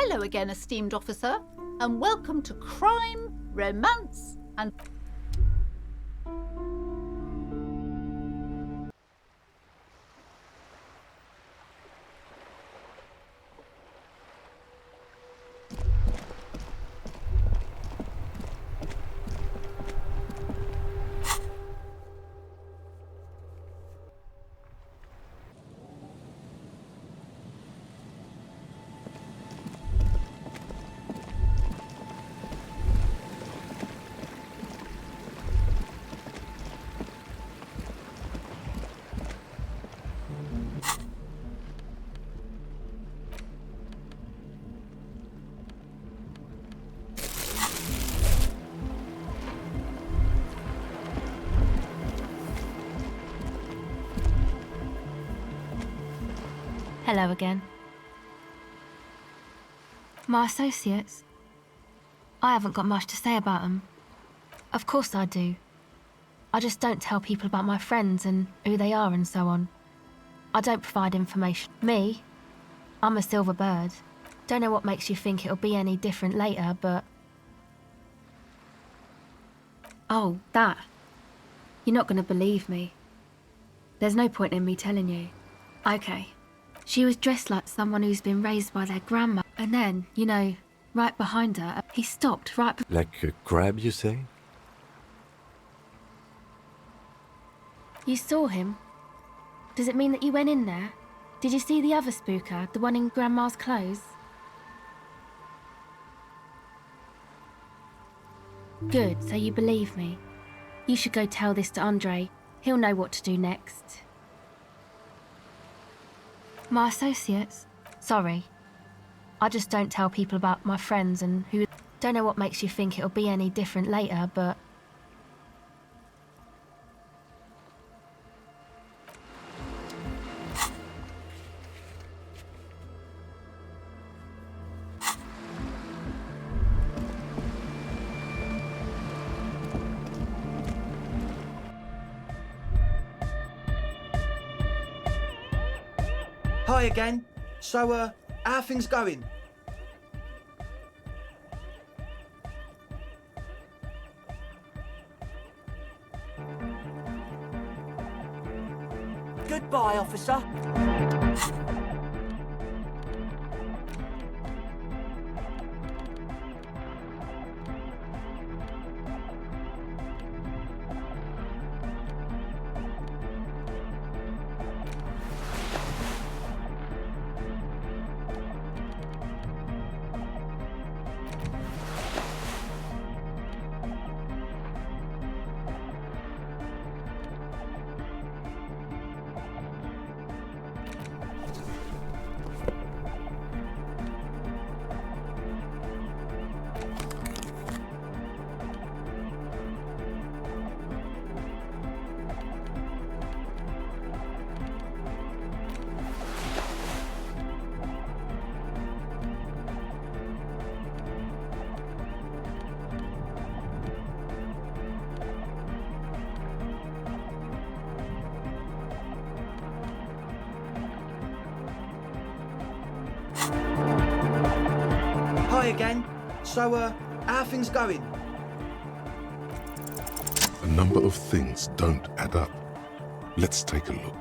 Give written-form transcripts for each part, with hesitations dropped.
Hello again, esteemed officer, and welcome to Crime, Romance, and... Hello again. My associates? I haven't got much to say about them. Of course I do. I just don't tell people about my friends and who they are and so on. I don't provide information. Me? I'm a silver bird. Don't know what makes you think it'll be any different later, but... Oh, that. You're not gonna believe me. There's no point in me telling you. Okay. She was dressed like someone who's been raised by their grandma. And then, you know, right behind her, he stopped right... Like a crab, you say? You saw him? Does it mean that you went in there? Did you see the other spooker, the one in Grandma's clothes? Good, so you believe me. You should go tell this to Andre. He'll know what to do next. My associates? Sorry. I just don't tell people about my friends and who... Don't know what makes you think it'll be any different later, but... Hi again. So, how are things going? Goodbye, officer. Hi again. So, how are things going? A number of things don't add up. Let's take a look.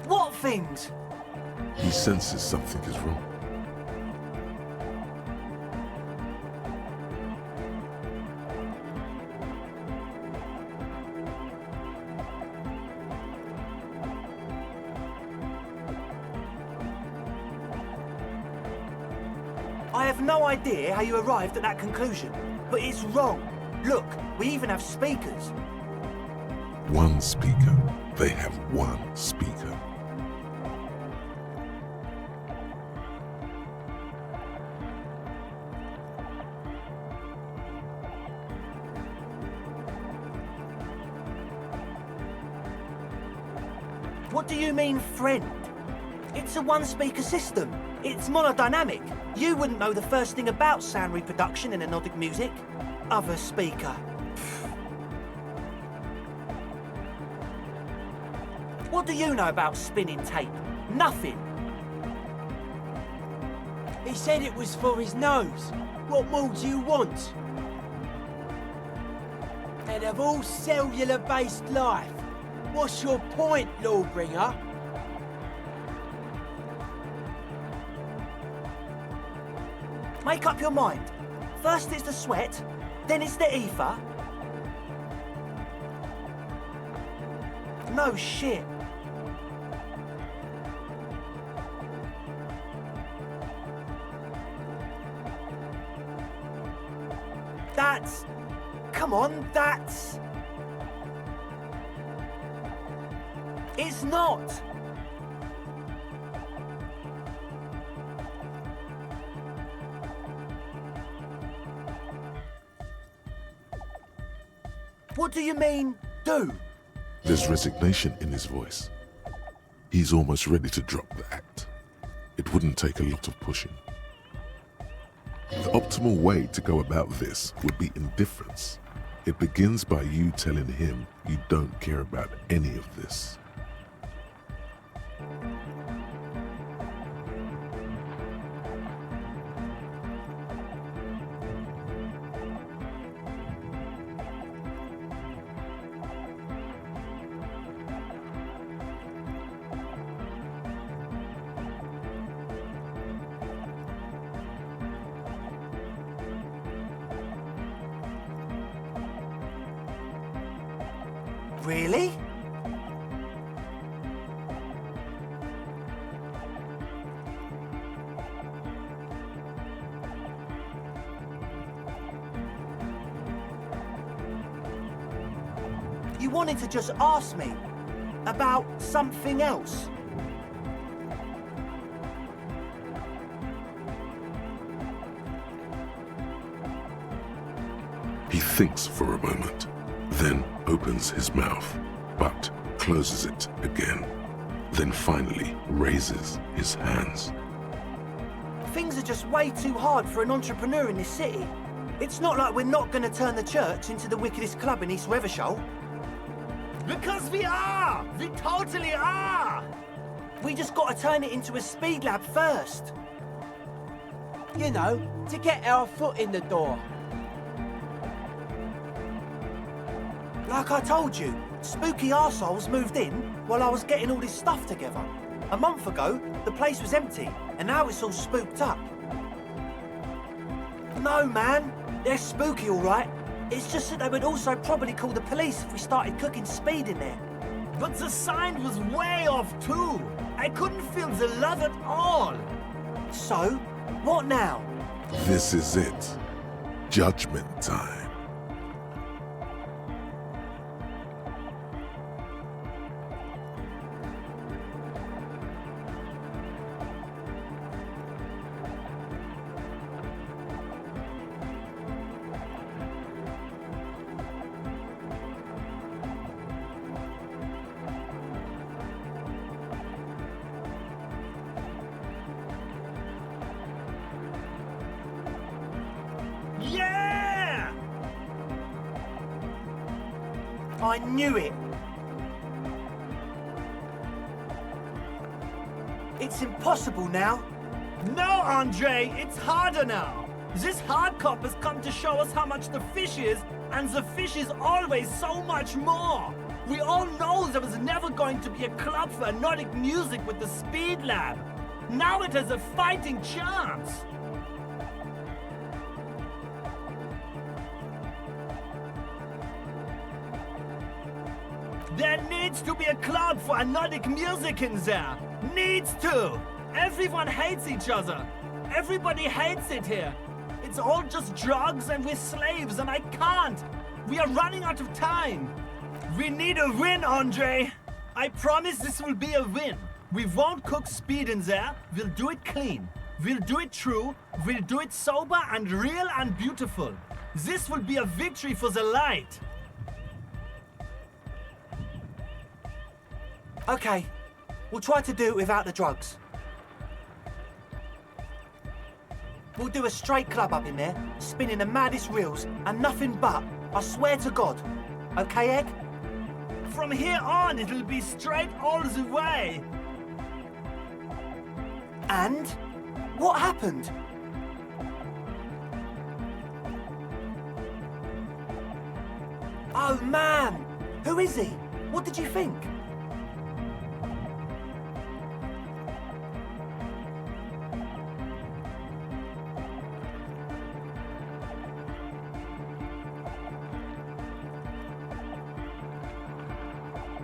What things? He senses something is wrong. I have no idea how you arrived at that conclusion, but it's wrong. Look, we even have speakers. One speaker. They have one speaker. What do you mean, friend? It's a one-speaker system. It's monodynamic. You wouldn't know the first thing about sound reproduction in anodic music. Other speaker. What do you know about spinning tape? Nothing. He said it was for his nose. What more do you want? And of all cellular-based life, what's your point, Lawbringer? Make up your mind. First it's the sweat, then it's the ether. No shit. That's... Come on, that's... It's not! What do you mean, do? There's resignation in his voice. He's almost ready to drop the act. It wouldn't take a lot of pushing. The optimal way to go about this would be indifference. It begins by you telling him you don't care about any of this. Really? You wanted to just ask me about something else? He thinks for a moment, then opens his mouth, but closes it again, then finally raises his hands. Things are just way too hard for an entrepreneur in this city. It's not like we're not going to turn the church into the wickedest club in East Revershoal. Because we are! We totally are! We just got to turn it into a speed lab first. You know, to get our foot in the door. Like I told you, spooky arseholes moved in while I was getting all this stuff together. A month ago, the place was empty, and now it's all spooked up. No, man, they're spooky all right. It's just that they would also probably call the police if we started cooking speed in there. But the sign was way off too. I couldn't feel the love at all. So, what now? This is it. Judgment time. Yeah! I knew it. It's impossible now. No, Andre, it's harder now. This hard cop has come to show us how much the fish is, and the fish is always so much more. We all know there was never going to be a club for Nordic music with the Speed Lab. Now it has a fighting chance. There needs to be a club for Nordic music in there. Needs to. Everyone hates each other. Everybody hates it here. It's all just drugs and we're slaves and I can't. We are running out of time. We need a win, Andre. I promise this will be a win. We won't cook speed in there. We'll do it clean. We'll do it true. We'll do it sober and real and beautiful. This will be a victory for the light. Okay, we'll try to do it without the drugs. We'll do a straight club up in there, spinning the maddest reels, and nothing but, I swear to God. Okay, Egg? From here on, it'll be straight all the way. And What happened? Oh, man! Who is he? What did you think?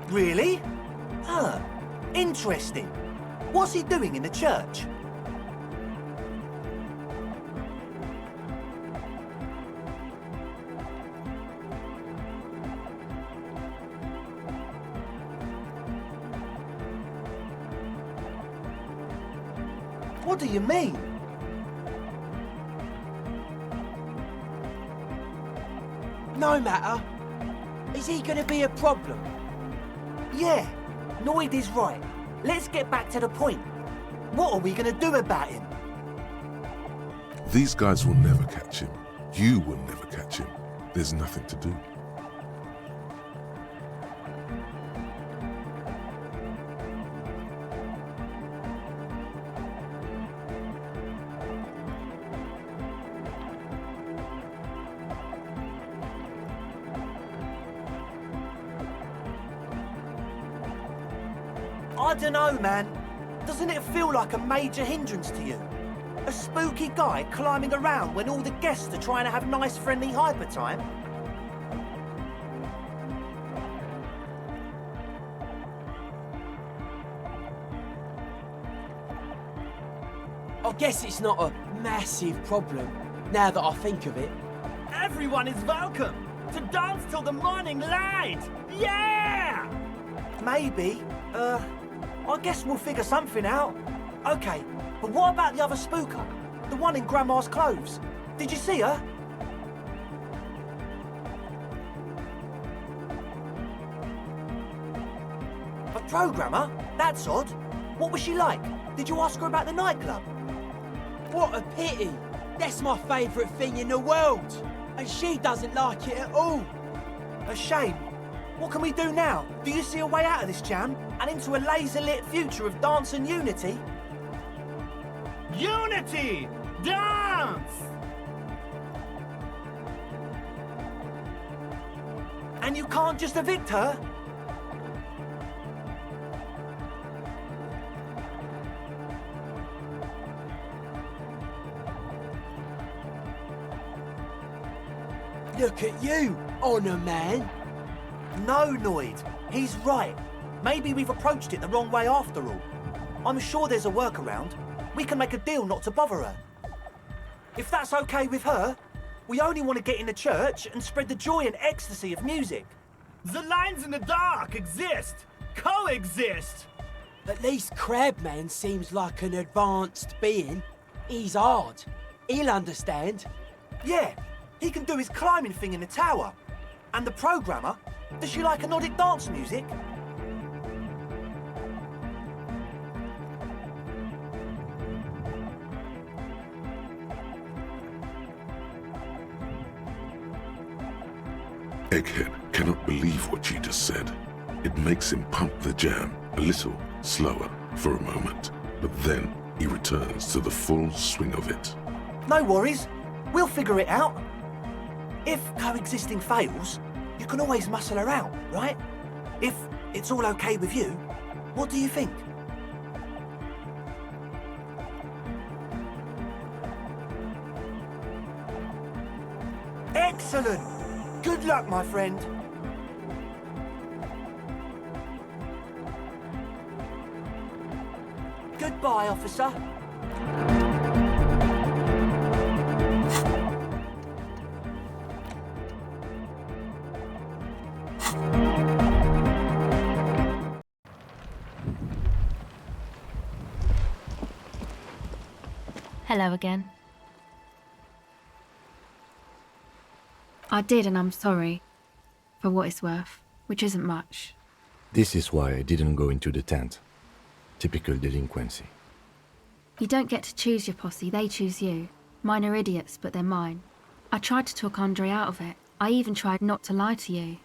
Really? Huh. Interesting. What's he doing in the church? What do you mean? No matter. Is he gonna be a problem? Yeah, Noid is right. Let's get back to the point. What are we gonna do about him? These guys will never catch him. You will never catch him. There's nothing to do. I don't know, man. Doesn't it feel like a major hindrance to you? A spooky guy climbing around when all the guests are trying to have nice, friendly hyper time? I guess it's not a massive problem, now that I think of it. Everyone is welcome to dance till the morning light. Yeah! Maybe. I guess we'll figure something out. Okay, but what about the other spooker? The one in Grandma's clothes? Did you see her? A programmer? That's odd. What was she like? Did you ask her about the nightclub? What a pity. That's my favourite thing in the world. And she doesn't like it at all. A shame. What can we do now? Do you see a way out of this jam and into a laser-lit future of dance and unity? Unity! Dance! And you can't just evict her? Look at you, Honour Man. No, Noid. He's right. Maybe we've approached it the wrong way after all. I'm sure there's a workaround. We can make a deal not to bother her. If that's okay with her, we only want to get in the church and spread the joy and ecstasy of music. The lines in the dark exist! Coexist! At least Crabman seems like an advanced being. He's hard. He'll understand. Yeah, he can do his climbing thing in the tower. And the programmer, does she like Nordic dance music? Egghead cannot believe what she just said. It makes him pump the jam a little slower for a moment, but then he returns to the full swing of it. No worries. We'll figure it out. If coexisting fails, you can always muscle her out, right? If it's all okay with you, what do you think? Excellent! Good luck, my friend. Goodbye, officer. Hello again. I did, and I'm sorry. For what it's worth, which isn't much. This is why I didn't go into the tent. Typical delinquency. You don't get to choose your posse, they choose you. Mine are idiots, but they're mine. I tried to talk Andre out of it. I even tried not to lie to you.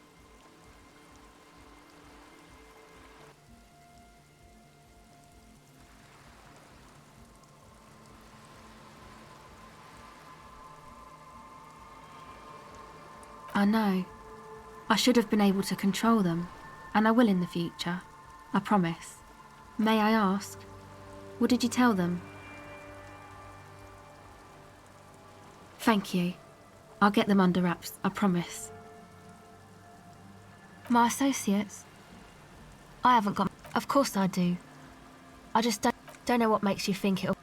I know. I should have been able to control them, and I will in the future. I promise. May I ask, what did you tell them? Thank you. I'll get them under wraps, I promise. My associates? I haven't got... Of course I do. I just don't know what makes you think it'll...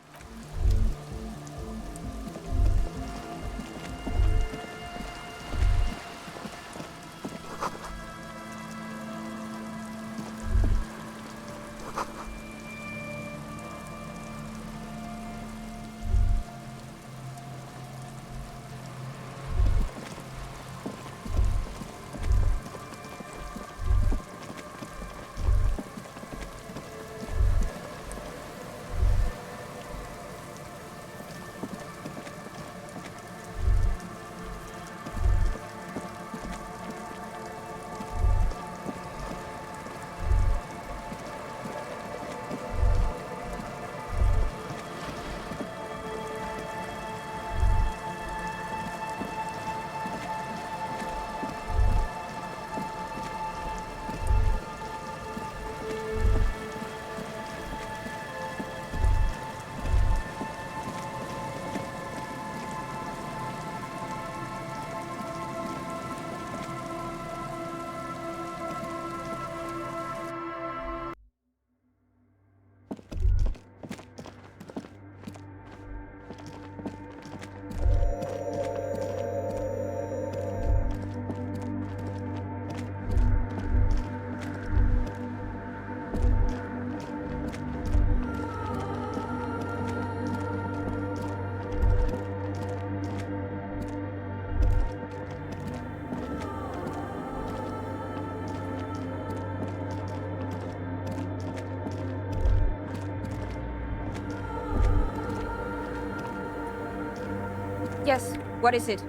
Yes, what is it?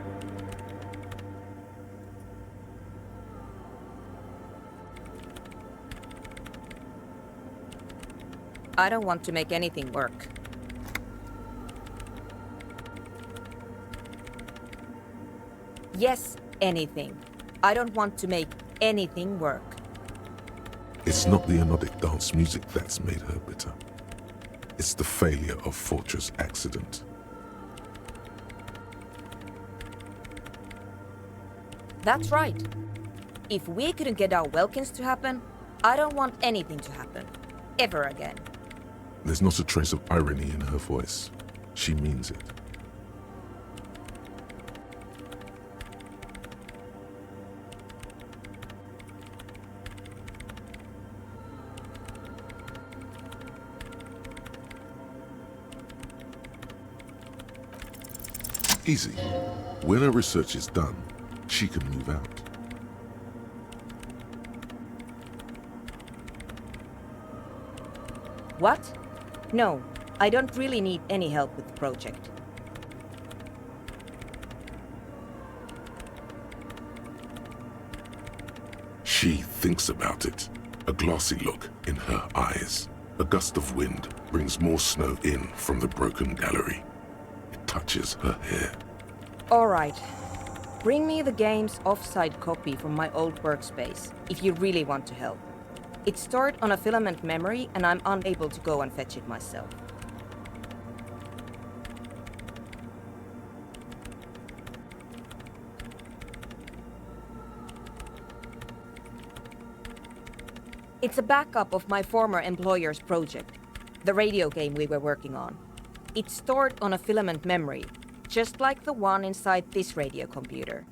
I don't want to make anything work. Yes, anything. I don't want to make anything work. It's not the anodic dance music that's made her bitter. It's the failure of Fortress Accident. That's right. If we couldn't get our Welkins to happen, I don't want anything to happen. Ever again. There's not a trace of irony in her voice. She means it. Easy. When her research is done, she can move out. What? No, I don't really need any help with the project. She thinks about it. A glassy look in her eyes. A gust of wind brings more snow in from the broken gallery. It touches her hair. All right. Bring me the game's offsite copy from my old workspace, if you really want to help. It's stored on a filament memory, and I'm unable to go and fetch it myself. It's a backup of my former employer's project, the radio game we were working on. It's stored on a filament memory, just like the one inside this radio computer.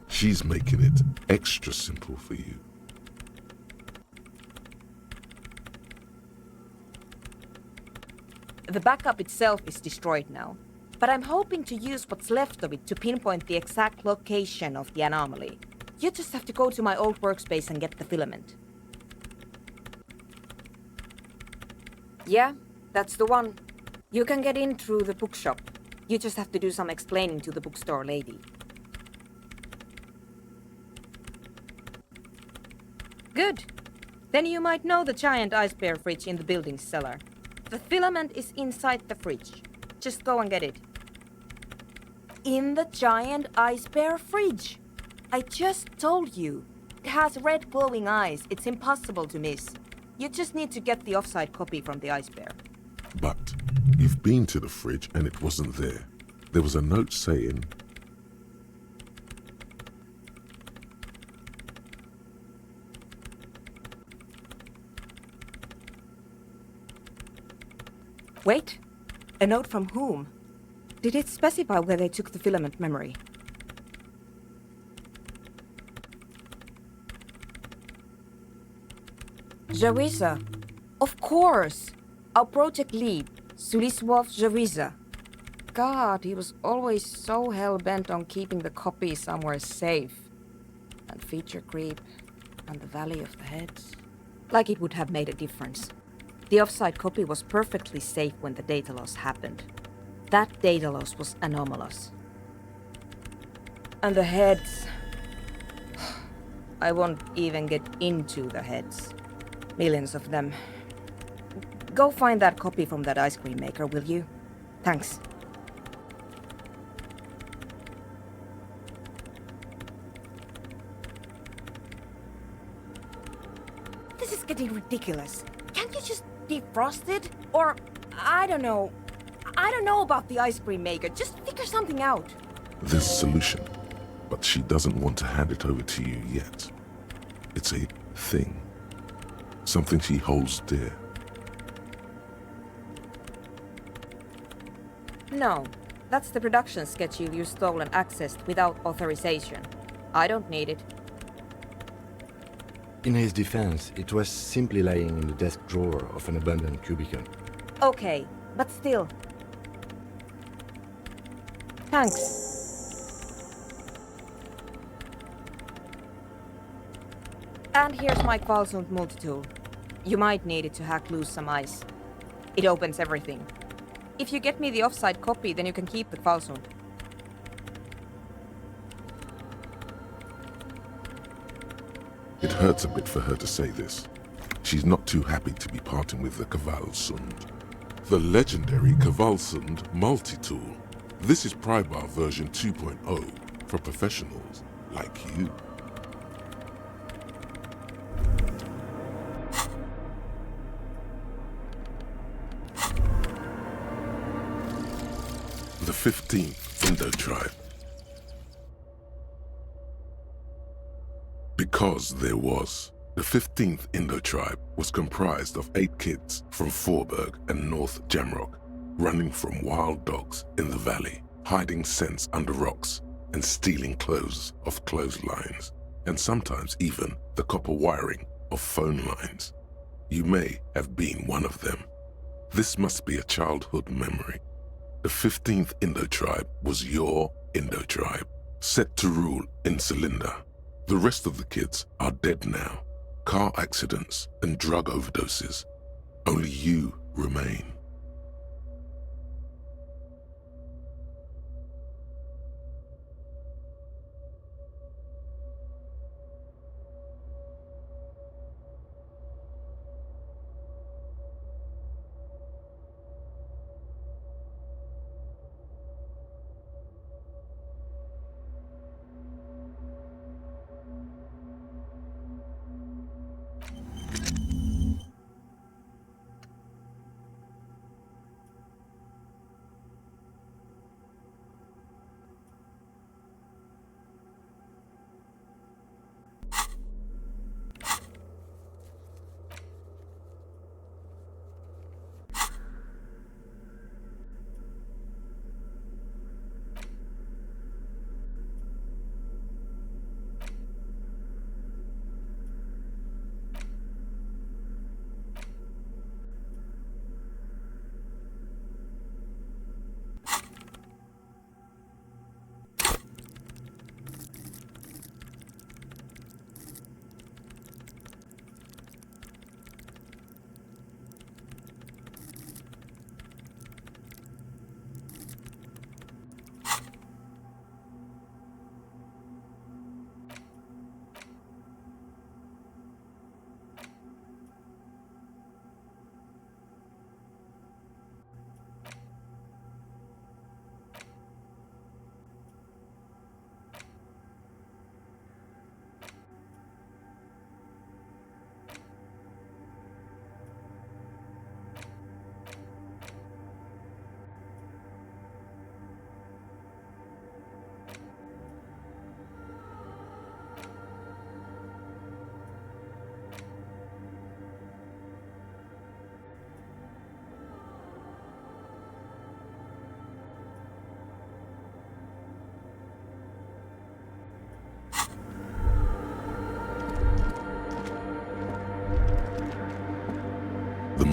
She's making it extra simple for you. The backup itself is destroyed now, but I'm hoping to use what's left of it to pinpoint the exact location of the anomaly. You just have to go to my old workspace and get the filament. Yeah, that's the one. You can get in through the bookshop. You just have to do some explaining to the bookstore lady. Good. Then you might know the giant ice bear fridge in the building's cellar. The filament is inside the fridge. Just go and get it. In the giant ice bear fridge. I just told you. It has red glowing eyes. It's impossible to miss. You just need to get the offside copy from the ice bear. But you've been to the fridge and it wasn't there. There was a note saying, Wait. A note from whom? Did it specify where they took the filament memory? Jawiza. Of course. Our project lead, Suliswov Jawiza. God, he was always so hell-bent on keeping the copy somewhere safe. And feature creep, and the Valley of the Heads. Like it would have made a difference. The offside copy was perfectly safe when the data loss happened. That data loss was anomalous. And the heads... I won't even get into the heads. Millions of them. Go find that copy from that ice cream maker, will you? Thanks. This is getting ridiculous. Can't you just defrost it? Or, I don't know. I don't know about the ice cream maker. Just figure something out. there's a solution, but she doesn't want to hand it over to you yet. It's a thing. Something she holds dear. No, that's the production schedule you stole and accessed without authorization. I don't need it. In his defense, it was simply lying in the desk drawer of an abandoned cubicle. Okay, but still. Thanks. And here's my Qualsund multi-tool. You might need it to hack loose some ice. It opens everything. If you get me the offside copy, then you can keep the Qualsund. It hurts a bit for her to say this. She's not too happy to be parting with the Kvalsund. The legendary Kvalsund multi-tool. This is Prybar version 2.0 for professionals like you. The 15th Indo tribe. Because there was. The 15th Indo tribe was comprised of 8 kids from Forberg and North Jamrock, running from wild dogs in the valley, hiding scents under rocks, and stealing clothes off clotheslines, and sometimes even the copper wiring of phone lines. You may have been one of them. This must be a childhood memory. The 15th Indo tribe was your Indo tribe, set to rule in Cylinder. The rest of the kids are dead now. Car accidents and drug overdoses. Only you remain.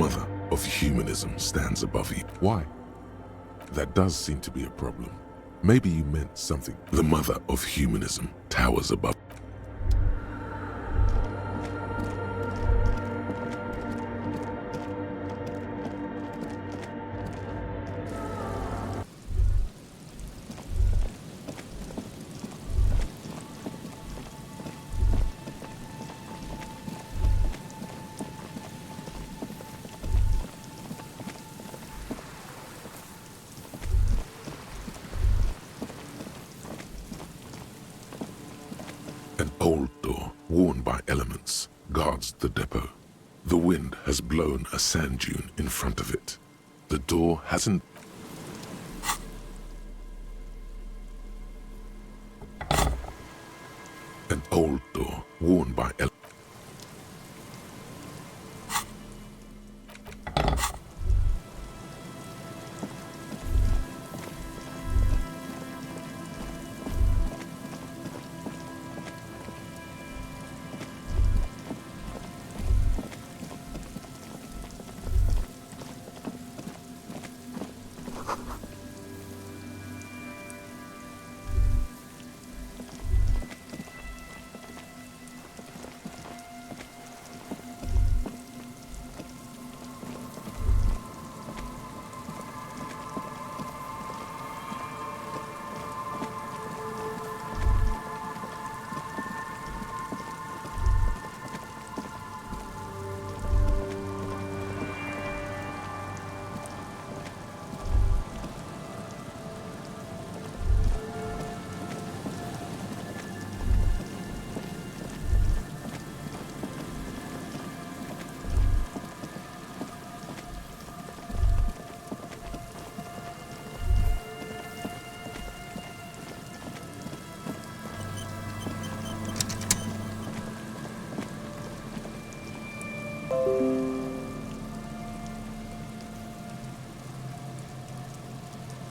mother of humanism stands above you. Why? That does seem to be a problem. Maybe you meant something. The mother of humanism towers above. An old door, worn by elements, guards the depot. The wind has blown a sand dune in front of it. The door hasn't... An old door, worn by elements.